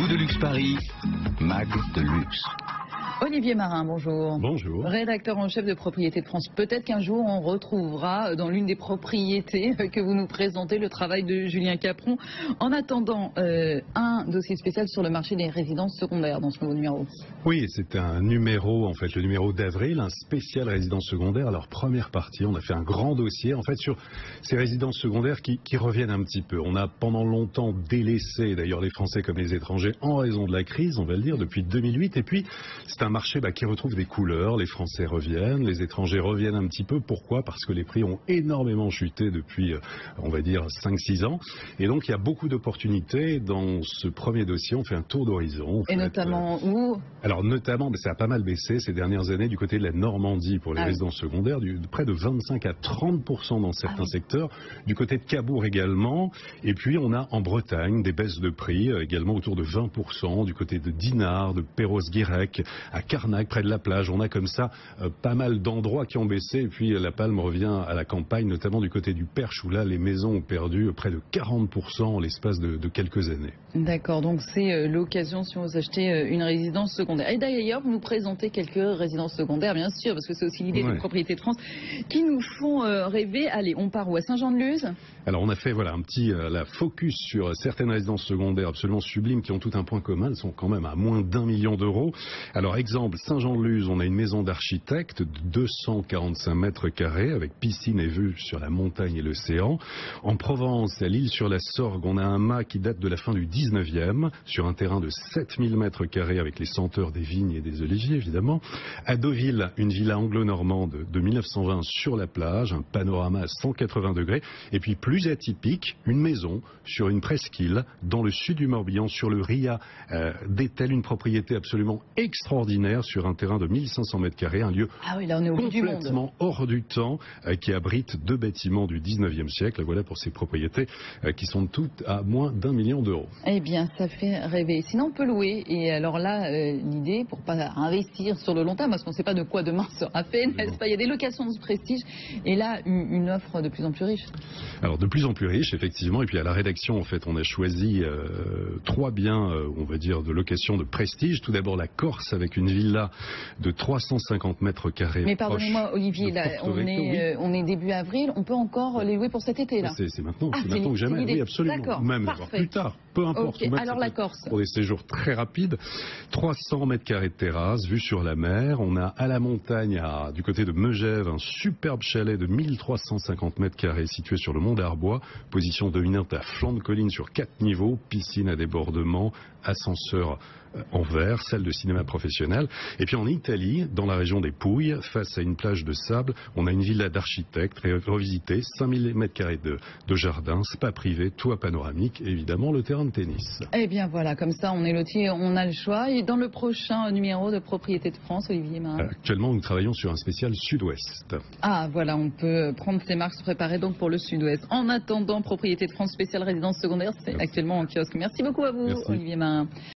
Coup de luxe Paris, Mag de luxe. Olivier Marin, bonjour. Bonjour. Rédacteur en chef de Propriété de France. Peut-être qu'un jour on retrouvera dans l'une des propriétés que vous nous présentez le travail de Julien Capron. En attendant, un dossier spécial sur le marché des résidences secondaires dans ce nouveau numéro. Oui, c'est un numéro, en fait, le numéro d'avril, un spécial résidence secondaire. Alors, première partie, on a fait un grand dossier, en fait, sur ces résidences secondaires qui reviennent un petit peu. On a pendant longtemps délaissé, d'ailleurs, les Français comme les étrangers, en raison de la crise, on va le dire, depuis 2008. Et puis, c'est un marché qui retrouve des couleurs. Les Français reviennent, les étrangers reviennent un petit peu. Pourquoi? Parce que les prix ont énormément chuté depuis, on va dire, 5-6 ans. Et donc, il y a beaucoup d'opportunités. Dans ce premier dossier, on fait un tour d'horizon. Et notamment où? Alors, notamment, ça a pas mal baissé ces dernières années du côté de la Normandie pour les résidences secondaires, près de 25 à 30% dans certains secteurs. Du côté de Cabourg également. Et puis, on a en Bretagne des baisses de prix, également autour de 20%. Du côté de Dinard, de Perros-Guirec, à Carnac, près de la plage. On a comme ça pas mal d'endroits qui ont baissé. Et puis, la palme revient à la campagne, notamment du côté du Perche, où là, les maisons ont perdu près de 40% en l'espace de quelques années. D'accord, donc c'est l'occasion si vous achetez une résidence secondaire. Et d'ailleurs, vous nous présentez quelques résidences secondaires, bien sûr, parce que c'est aussi l'idée de Propriété de France, qui nous font rêver. Allez, on part où? À Saint-Jean-de-Luz? Alors, on a fait un petit focus sur certaines résidences secondaires absolument sublimes qui ont tout un point commun. Elles sont quand même à moins d'1 million d'euros. Alors, exemple, Saint-Jean-de-Luz, on a une maison d'architecte de 245 mètres carrés avec piscine et vue sur la montagne et l'océan. En Provence, à l'Île-sur-la-Sorgue, on a un mât qui date de la fin du 19e sur un terrain de 7000 mètres carrés avec les senteurs des vignes et des oliviers, évidemment. À Deauville, une villa anglo-normande de 1920 sur la plage, un panorama à 180 degrés. Et puis, plus atypique, une maison sur une presqu'île dans le sud du Morbihan, sur le Ria d'Etel, une propriété absolument extraordinaire sur un terrain de 1500 mètres carrés, un lieu là, on est au bout du monde. Complètement hors du temps, qui abrite 2 bâtiments du 19e siècle. Voilà pour ces propriétés qui sont toutes à moins d'1 million d'euros. Eh bien, ça fait rêver. Sinon, on peut louer. Et alors là, l'idée, pour pas investir sur le long terme, parce qu'on ne sait pas de quoi demain sera fait, n'est-ce pas? Il y a des locations de prestige. Et là, une offre de plus en plus riche. Alors, de plus en plus riche, effectivement. Et puis, à la rédaction, en fait, on a choisi 3 biens, on va dire, de location de prestige. Tout d'abord, la Corse, avec une villa de 350 mètres carrés. Mais pardonnez-moi, Olivier, là, on est début avril. On peut encore les louer pour cet été, là? C'est maintenant. C'est maintenant que jamais. Oui, absolument. Même plus tard. Peu importe. Alors, la Corse. Pour des séjours très rapides. 300 mètres carrés de terrasse, vue sur la mer. On a à la montagne, du côté de Megève, un superbe chalet de 1350 mètres carrés situé sur le mont d'Arbois. Position dominante à flanc de colline sur 4 niveaux. Piscine à débordement, ascenseur en verre, salle de cinéma professionnelle. Et puis en Italie, dans la région des Pouilles, face à une plage de sable, on a une villa d'architecte revisitée, 5000 mètres carrés de jardin, spa privé, toit panoramique et évidemment le terrain de tennis. Eh bien voilà, comme ça on est lotis, on a le choix. Et dans le prochain numéro de Propriété de France, Olivier Marin? Actuellement, nous travaillons sur un spécial Sud-Ouest. Ah voilà, on peut prendre ses marques, se préparer donc pour le Sud-Ouest. En attendant, Propriété de France spéciale résidence secondaire, c'est actuellement en kiosque. Merci beaucoup à vous, Olivier Marin.